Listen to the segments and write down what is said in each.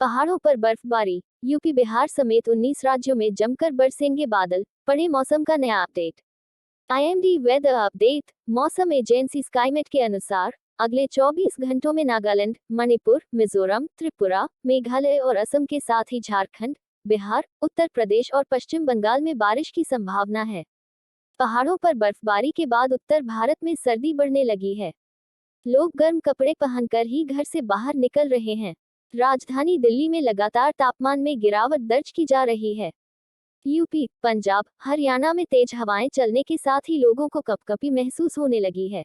पहाड़ों पर बर्फबारी। यूपी बिहार समेत 19 राज्यों में जमकर बरसेंगे बादल, पड़े मौसम का नया अपडेट। IMD weather update. मौसम एजेंसी स्काईमेट के अनुसार अगले 24 घंटों में नागालैंड, मणिपुर, मिजोरम, त्रिपुरा, मेघालय और असम के साथ ही झारखंड, बिहार, उत्तर प्रदेश और पश्चिम बंगाल में बारिश की संभावना है। पहाड़ों पर बर्फबारी के बाद उत्तर भारत में सर्दी बढ़ने लगी है। लोग गर्म कपड़े पहनकर ही घर से बाहर निकल रहे हैं। राजधानी दिल्ली में लगातार तापमान में गिरावट दर्ज की जा रही है। यूपी, पंजाब, हरियाणा में तेज हवाएं चलने के साथ ही लोगों को कपकपी महसूस होने लगी है।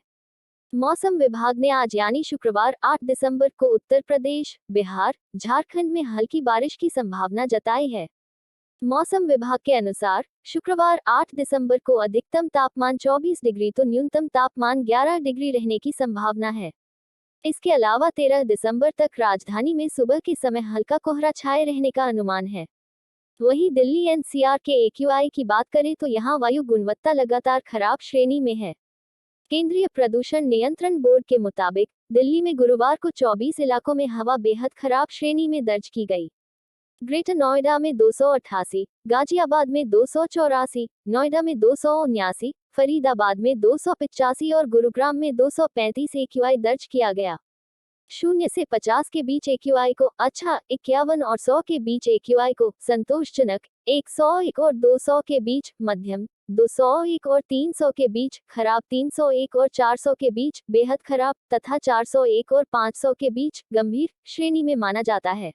मौसम विभाग ने आज यानी शुक्रवार 8 दिसंबर को उत्तर प्रदेश, बिहार, झारखंड में हल्की बारिश की संभावना जताई है। मौसम विभाग के अनुसार शुक्रवार 8 दिसंबर को अधिकतम तापमान 24 डिग्री तो न्यूनतम तापमान 11 डिग्री रहने की संभावना है। इसके अलावा 13 दिसंबर तक राजधानी में सुबह के समय हल्का कोहरा छाए रहने का अनुमान है। वहीं दिल्ली एनसीआर के एक्यूआई की बात करें तो यहां वायु गुणवत्ता लगातार खराब श्रेणी में है। केंद्रीय प्रदूषण नियंत्रण बोर्ड के मुताबिक दिल्ली में गुरुवार को 24 इलाकों में हवा बेहद खराब श्रेणी में दर्ज की गई। ग्रेटर नोएडा में 288, गाजियाबाद में 284, नोएडा में 279, फरीदाबाद में 285 और गुरुग्राम में 235 एक्यूआई दर्ज किया गया। 0 से 50 के बीच एक्यूआई को अच्छा, 51 और 100 के बीच एक्यूआई को संतोषजनक, 101 और 200 के बीच मध्यम, 201 और 300 के बीच खराब, 301 और 400 के बीच बेहद खराब तथा 401 और 500 के बीच गंभीर श्रेणी में माना जाता है।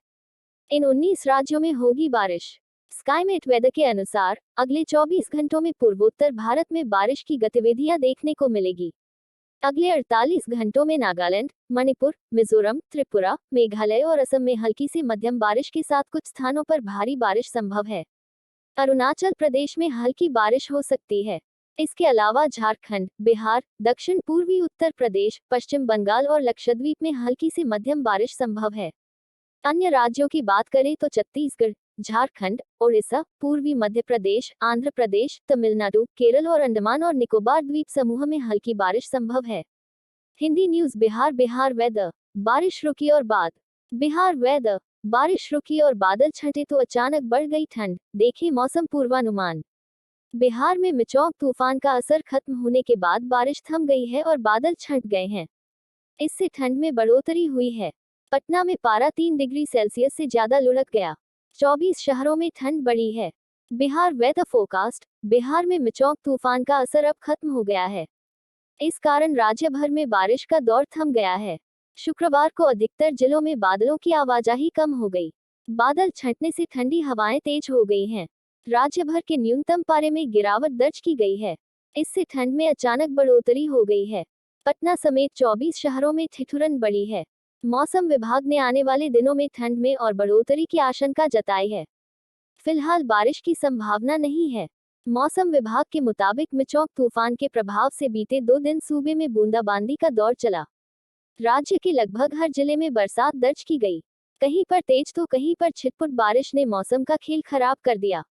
इन 19 राज्यों में होगी बारिश। स्काईमेट वेदर के अनुसार अगले 24 घंटों में पूर्वोत्तर भारत में बारिश की गतिविधियां देखने को मिलेगी। अगले 48 घंटों में नागालैंड, मणिपुर, मिजोरम, त्रिपुरा, मेघालय और असम में हल्की से मध्यम बारिश के साथ कुछ स्थानों पर भारी बारिश संभव है। अरुणाचल प्रदेश में हल्की बारिश हो सकती है। इसके अलावा झारखंड, बिहार, दक्षिण पूर्वी उत्तर प्रदेश, पश्चिम बंगाल और लक्षद्वीप में हल्की से मध्यम बारिश संभव है। अन्य राज्यों की बात करें तो छत्तीसगढ़, झारखंड, ओडिशा, पूर्वी मध्य प्रदेश, आंध्र प्रदेश, तमिलनाडु, केरल और अंडमान और निकोबार द्वीप समूह में हल्की बारिश संभव है। Hindi news Bihar weather. बारिश रुकी और बाद बिहार वेदर। बारिश रुकी और बादल छंटे तो अचानक बढ़ गई ठंड, देखें मौसम पूर्वानुमान। बिहार में मिचौक तूफान का असर खत्म होने के बाद बारिश थम गई है और बादल छंट गए हैं। इससे ठंड में बढ़ोतरी हुई है। पटना में पारा 3 डिग्री सेल्सियस से ज्यादा लुढ़क गया। 24 शहरों में ठंड बढ़ी है। Bihar weather forecast. बिहार में मिचौक तूफान का असर अब खत्म हो गया है। इस कारण राज्य भर में बारिश का दौर थम गया है। शुक्रवार को अधिकतर जिलों में बादलों की आवाजाही कम हो गई। बादल छंटने से ठंडी हवाएं तेज हो गई हैं। राज्य भर के न्यूनतम पारे में गिरावट दर्ज की गई है। इससे ठंड में अचानक बढ़ोतरी हो गई है। पटना समेत 24 शहरों में ठिठुरन बढ़ी है। मौसम विभाग ने आने वाले दिनों में ठंड में और बढ़ोतरी की आशंका जताई है। फिलहाल बारिश की संभावना नहीं है। मौसम विभाग के मुताबिक मिचौक तूफान के प्रभाव से बीते 2 दिन सूबे में बूंदाबांदी का दौर चला। राज्य के लगभग हर जिले में बरसात दर्ज की गई। कहीं पर तेज तो कहीं पर छिटपुट बारिश ने मौसम का खेल खराब कर दिया।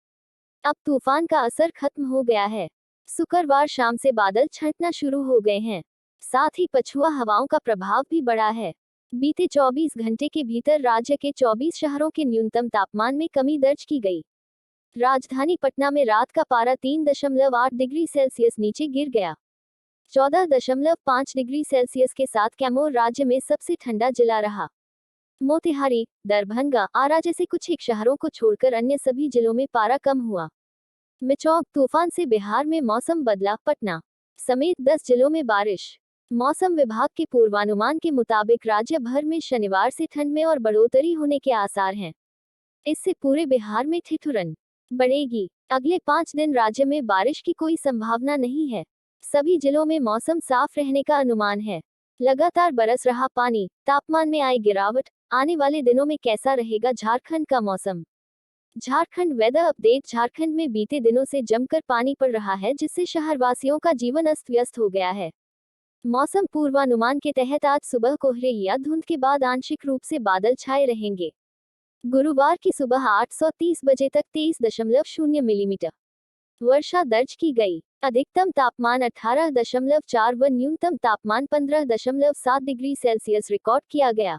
अब तूफान का असर खत्म हो गया है। शुक्रवार शाम से बादल छंटना शुरू हो गए हैं। साथ ही पछुआ हवाओं का प्रभाव भी बढ़ा है। बीते 24 घंटे के भीतर राज्य के 24 शहरों के न्यूनतम तापमान में कमी दर्ज की गई। राजधानी पटना में रात का पारा 3.8 डिग्री सेल्सियस नीचे गिर गया। 14.5 डिग्री सेल्सियस के साथ कैमूर राज्य में सबसे ठंडा जिला रहा। मोतिहारी, दरभंगा, आरा जैसे कुछ एक शहरों को छोड़कर अन्य सभी जिलों में पारा कम हुआ। मिचौक तूफान से बिहार में मौसम बदला। पटना समेत 10 जिलों में बारिश। मौसम विभाग के पूर्वानुमान के मुताबिक राज्य भर में शनिवार से ठंड में और बढ़ोतरी होने के आसार हैं। इससे पूरे बिहार में ठिठुरन बढ़ेगी। अगले 5 दिन राज्य में बारिश की कोई संभावना नहीं है। सभी जिलों में मौसम साफ रहने का अनुमान है। लगातार बरस रहा पानी, तापमान में आई गिरावट। आने वाले दिनों में कैसा रहेगा झारखंड का मौसम? Jharkhand weather update. झारखंड में बीते दिनों से जमकर पानी पड़ रहा है, जिससे शहरवासियों का जीवन अस्त व्यस्त हो गया है। मौसम पूर्वानुमान के तहत आज सुबह कोहरे या धुंध के बाद आंशिक रूप से बादल छाए रहेंगे। गुरुवार की सुबह 8:30 बजे तक 23.0 मिलीमीटर वर्षा दर्ज की गई। अधिकतम तापमान 18.4 व न्यूनतम तापमान 15.7 डिग्री सेल्सियस रिकॉर्ड किया गया।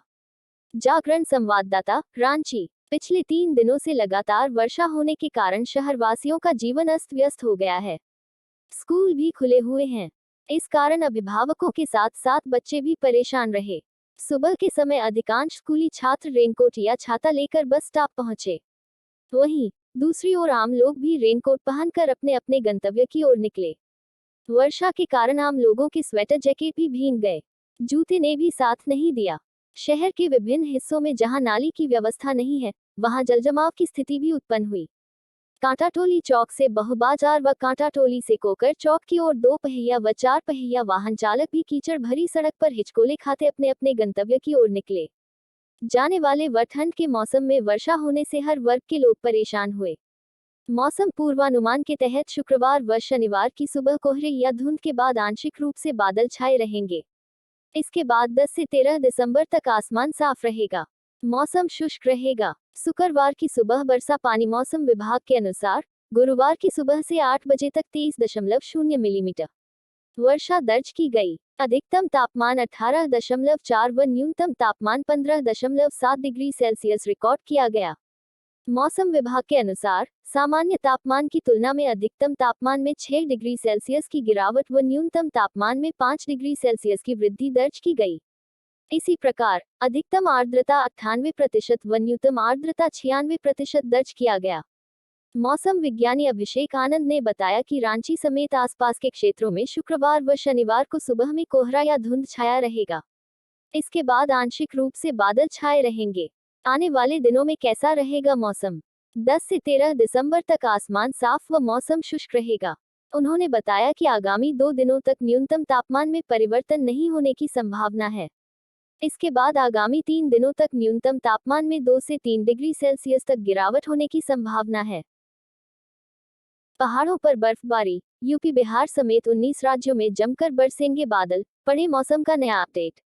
जागरण संवाददाता, रांची। पिछले 3 दिनों से लगातार वर्षा होने के कारण शहरवासियों का जीवन अस्त व्यस्त हो गया है। स्कूल भी खुले हुए हैं। इस कारण अभिभावकों के साथ साथ बच्चे भी परेशान रहे। सुबह के समय अधिकांश स्कूली छात्र रेनकोट या छाता लेकर बस स्टॉप पहुंचे। वहीं दूसरी ओर आम लोग भी रेनकोट पहनकर अपने अपने गंतव्य की ओर निकले। वर्षा के कारण आम लोगों के स्वेटर जैकेट भी भीग गए। जूते ने भी साथ नहीं दिया। शहर के विभिन्न हिस्सों में जहां नाली की व्यवस्था नहीं है, वहां जलजमाव की स्थिति भी उत्पन्न हुई। कांटाटोली चौक से बहु बाजार व कांटाटोली से कोकर चौक की ओर 2 पहिया व 4 पहिया वाहन चालक भी कीचड़ भरी सड़क पर हिचकोले खाते अपने अपने गंतव्य की ओर निकले। जाने वाले व ठंड के मौसम में वर्षा होने से हर वर्ग के लोग परेशान हुए। मौसम पूर्वानुमान के तहत शुक्रवार व शनिवार की सुबह कोहरे या धुंध के बाद आंशिक रूप से बादल छाए रहेंगे। इसके बाद 10 से 13 दिसंबर तक आसमान साफ रहेगा। मौसम शुष्क रहेगा। शुक्रवार की सुबह बरसा पानी। मौसम विभाग के अनुसार गुरुवार की सुबह से 8 बजे तक 23.0 मिलीमीटर वर्षा दर्ज की गई। अधिकतम तापमान 18.4 व न्यूनतम तापमान 15.7 डिग्री सेल्सियस रिकॉर्ड किया गया। मौसम विभाग के अनुसार सामान्य तापमान की तुलना में अधिकतम तापमान में 6 डिग्री सेल्सियस की गिरावट व न्यूनतम तापमान में 5 डिग्री सेल्सियस की वृद्धि दर्ज की गई। इसी प्रकार अधिकतम आर्द्रता 98% व न्यूनतम आर्द्रता 96% दर्ज किया गया। मौसम विज्ञानी अभिषेक आनंद ने बताया कि रांची समेत आसपास के क्षेत्रों में शुक्रवार व शनिवार को सुबह में कोहरा या धुंध छाया रहेगा। इसके बाद आंशिक रूप से बादल छाए रहेंगे। आने वाले दिनों में कैसा रहेगा मौसम? 10 से 13 दिसंबर तक आसमान साफ व मौसम शुष्क रहेगा। उन्होंने बताया कि आगामी 2 दिनों तक न्यूनतम तापमान में परिवर्तन नहीं होने की संभावना है। इसके बाद आगामी 3 दिनों तक न्यूनतम तापमान में 2 से 3 डिग्री सेल्सियस तक गिरावट होने की संभावना है। पहाड़ों पर बर्फबारी। यूपी बिहार समेत 19 राज्यों में जमकर बरसेंगे बादल, पड़े मौसम का नया अपडेट।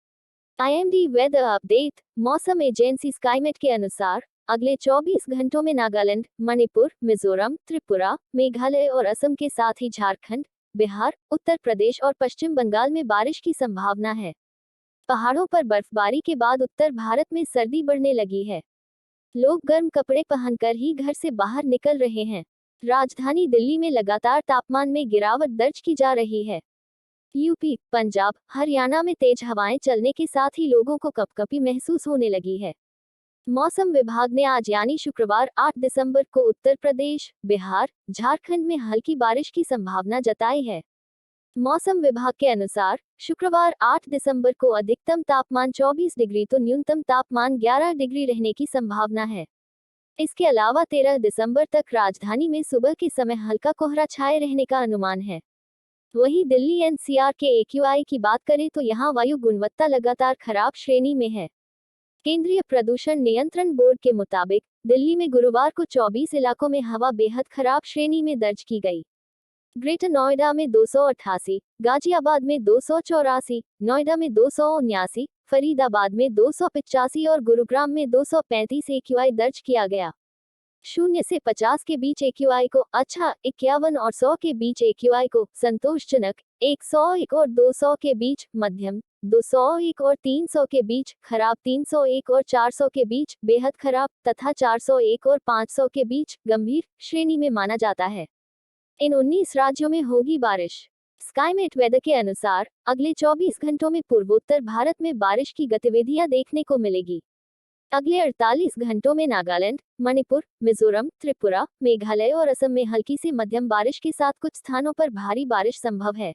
IMD weather update. मौसम एजेंसी स्काईमेट के अनुसार अगले 24 घंटों में नागालैंड, मणिपुर, मिजोरम, त्रिपुरा, मेघालय और असम के साथ ही झारखंड, बिहार, उत्तर प्रदेश और पश्चिम बंगाल में बारिश की संभावना है। पहाड़ों पर बर्फबारी के बाद उत्तर भारत में सर्दी बढ़ने लगी है। लोग गर्म कपड़े पहनकर ही घर से बाहर निकल रहे हैं। राजधानी दिल्ली में लगातार तापमान में गिरावट दर्ज की जा रही है। यूपी, पंजाब, हरियाणा में तेज हवाएं चलने के साथ ही लोगों को कपकपी महसूस होने लगी है। मौसम विभाग ने आज यानी शुक्रवार 8 दिसंबर को उत्तर प्रदेश, बिहार, झारखंड में हल्की बारिश की संभावना जताई है। मौसम विभाग के अनुसार शुक्रवार 8 दिसंबर को अधिकतम तापमान 24 डिग्री तो न्यूनतम तापमान 11 डिग्री रहने की संभावना है। इसके अलावा 13 दिसंबर तक राजधानी में सुबह के समय हल्का कोहरा छाए रहने का अनुमान है। वहीं दिल्ली एनसीआर के एक्यूआई की बात करें तो यहां वायु गुणवत्ता लगातार खराब श्रेणी में है। केंद्रीय प्रदूषण नियंत्रण बोर्ड के मुताबिक दिल्ली में गुरुवार को 24 इलाकों में हवा बेहद खराब श्रेणी में दर्ज की गई। ग्रेटर नोएडा में 288, गाजियाबाद में 284, नोएडा में 279, फरीदाबाद में 285 और गुरुग्राम में 235 एक्यूआई दर्ज किया गया। 0 से 50 के बीच एक्यूआई को अच्छा, 51 और 100 के बीच एक्यूआई को संतोषजनक, 101 और 200 के बीच मध्यम, 201 और 300 के बीच खराब, 301 और 400 के बीच बेहद खराब तथा 401 और 500 के बीच गंभीर श्रेणी में माना जाता है। इन 19 राज्यों में होगी बारिश। स्काईमेट वेदर के अनुसार अगले 24 घंटों में पूर्वोत्तर भारत में बारिश की गतिविधियां देखने को मिलेगी। अगले 48 घंटों में नागालैंड, मणिपुर, मिजोरम, त्रिपुरा, मेघालय और असम में हल्की से मध्यम बारिश के साथ कुछ स्थानों पर भारी बारिश संभव है।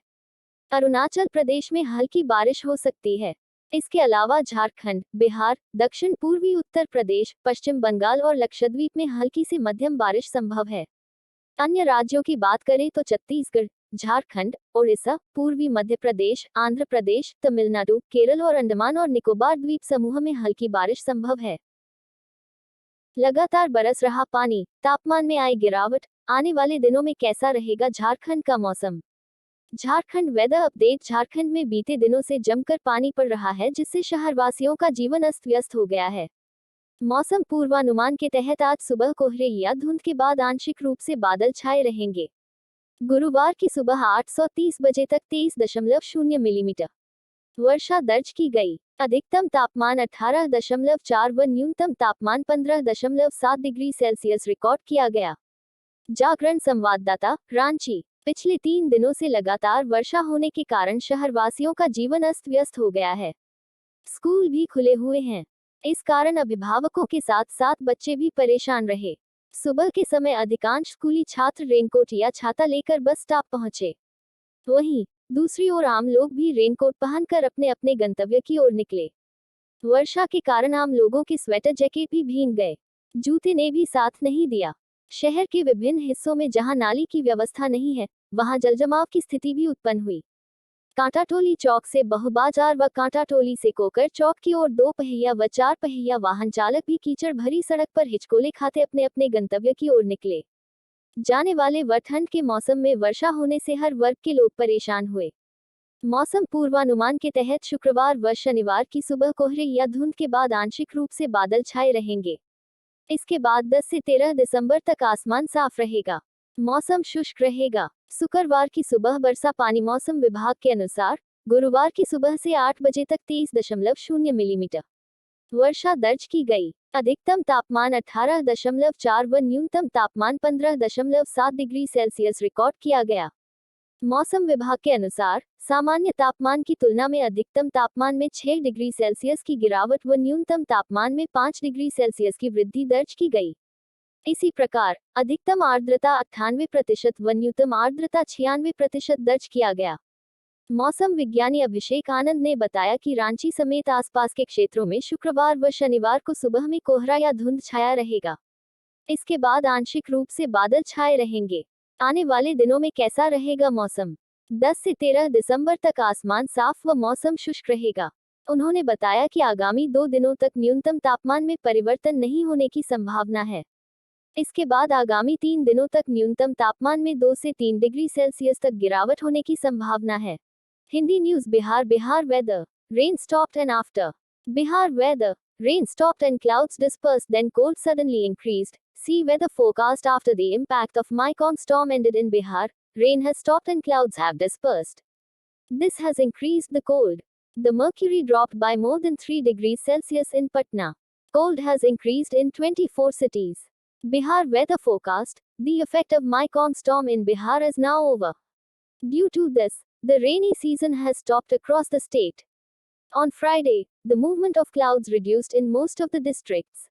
अरुणाचल प्रदेश में हल्की बारिश हो सकती है। इसके अलावा झारखंड, बिहार, दक्षिण पूर्वी उत्तर प्रदेश, पश्चिम बंगाल और लक्षद्वीप में हल्की से मध्यम बारिश संभव है। अन्य राज्यों की बात करें तो छत्तीसगढ़, झारखंड, ओडिशा, पूर्वी मध्य प्रदेश, आंध्र प्रदेश, तमिलनाडु, केरल और अंडमान और निकोबार द्वीप समूह में हल्की बारिश संभव है। लगातार बरस रहा पानी, तापमान में आई गिरावट। आने वाले दिनों में कैसा रहेगा झारखंड का मौसम? Jharkhand weather update. झारखंड में बीते दिनों से जमकर पानी पड़ रहा है, जिससे शहरवासियों का जीवन अस्त व्यस्त हो गया है। मौसम पूर्वानुमान के तहत आज सुबह कोहरे या धुंध के बाद आंशिक रूप से बादल छाए रहेंगे। गुरुवार की सुबह 8:30 बजे तक 23.0 मिलीमीटर वर्षा दर्ज की गई। अधिकतम तापमान 18.4 व न्यूनतम तापमान 15.7 डिग्री सेल्सियस रिकॉर्ड किया गया। जागरण संवाददाता, रांची। पिछले 3 दिनों से लगातार वर्षा होने के कारण शहरवासियों का जीवन अस्त व्यस्त हो गया है। स्कूल भी खुले हुए हैं। इस कारण अभिभावकों के साथ साथ बच्चे भी परेशान रहे। सुबह के समय अधिकांश स्कूली छात्र रेनकोट या छाता लेकर बस स्टॉप पहुंचे। वहीं दूसरी ओर आम लोग भी रेनकोट पहनकर अपने अपने गंतव्य की ओर निकले। वर्षा के कारण आम लोगों के स्वेटर जैकेट भी भीग गए। जूते ने भी साथ नहीं दिया। शहर के विभिन्न हिस्सों में जहां नाली की व्यवस्था नहीं है, वहां जलजमाव की स्थिति भी उत्पन्न हुई। कांटाटोली चौक से बहु बाजार व कांटाटोली से कोकर चौक की ओर 2 पहिया व 4 पहिया वाहन चालक भी कीचड़ भरी सड़क पर हिचकोले खाते अपने अपने गंतव्य की ओर निकले जाने वाले व ठंड के मौसम में वर्षा होने से हर वर्ग के लोग परेशान हुए। मौसम पूर्वानुमान के तहत शुक्रवार व शनिवार की सुबह कोहरे या धुंध के बाद आंशिक रूप से बादल छाए रहेंगे। इसके बाद 10 से 13 दिसंबर तक आसमान साफ रहेगा। मौसम शुष्क रहेगा। शुक्रवार की सुबह बरसा पानी मौसम विभाग के अनुसार गुरुवार की सुबह से 8 बजे तक 23.0 मिलीमीटर वर्षा दर्ज की गई। अधिकतम तापमान 18.4 व न्यूनतम तापमान 15.7 डिग्री सेल्सियस रिकॉर्ड किया गया। मौसम विभाग के अनुसार सामान्य तापमान की तुलना में अधिकतम तापमान में 6 डिग्री सेल्सियस की गिरावट व न्यूनतम तापमान में 5 डिग्री सेल्सियस की वृद्धि दर्ज की गई। इसी प्रकार अधिकतम आर्द्रता 98% व न्यूनतम आर्द्रता 96% दर्ज किया गया। मौसम विज्ञानी अभिषेक आनंद ने बताया कि रांची समेत आसपास के क्षेत्रों में शुक्रवार व शनिवार को सुबह में कोहरा या धुंध छाया रहेगा। इसके बाद आंशिक रूप से बादल छाए रहेंगे। आने वाले दिनों में कैसा रहेगा मौसम? 10 से 13 दिसंबर तक आसमान साफ व मौसम शुष्क रहेगा। उन्होंने बताया कि आगामी 2 दिनों तक न्यूनतम तापमान में परिवर्तन नहीं होने की संभावना है। इसके बाद आगामी 3 दिनों तक न्यूनतम तापमान में 2 से 3 डिग्री सेल्सियस तक गिरावट होने की संभावना है। Hindi news Bihar weather. Rain stopped and after Bihar weather, rain stopped and clouds dispersed, then cold suddenly increased. See weather forecast after the impact of Mekong storm ended in Bihar. Rain has stopped and clouds have dispersed. This has increased the cold. The mercury dropped by more than 3 degrees Celsius in Patna. Cold has increased in 24 cities. Bihar weather forecast. The effect of Mekong storm in Bihar is now over. Due to this, the rainy season has stopped across the state. On Friday, the movement of clouds reduced in most of the districts.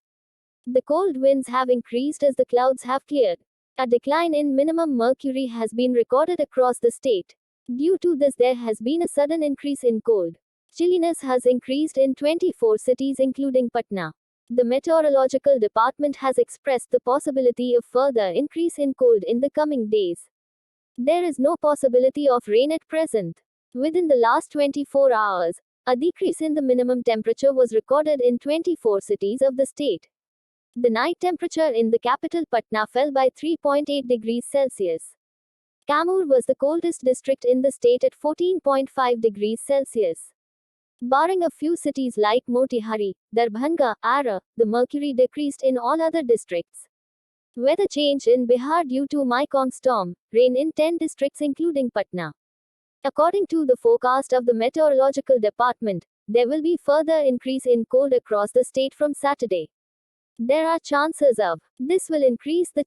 The cold winds have increased as the clouds have cleared. A decline in minimum mercury has been recorded across the state. Due to this, there has been a sudden increase in cold. Chilliness has increased in 24 cities including Patna. The meteorological department has expressed the possibility of further increase in cold in the coming days. There is no possibility of rain at present. Within the last 24 hours, a decrease in the minimum temperature was recorded in 24 cities of the state. The night temperature in the capital Patna fell by 3.8 degrees Celsius. Kamur was the coldest district in the state at 14.5 degrees Celsius. Barring a few cities like Motihari, Darbhanga, Ara, the mercury decreased in all other districts. Weather change in Bihar due to Mekong storm, rain in 10 districts including Patna. According to the forecast of the meteorological department, there will be further increase in cold across the state from Saturday. There are chances of this will increase the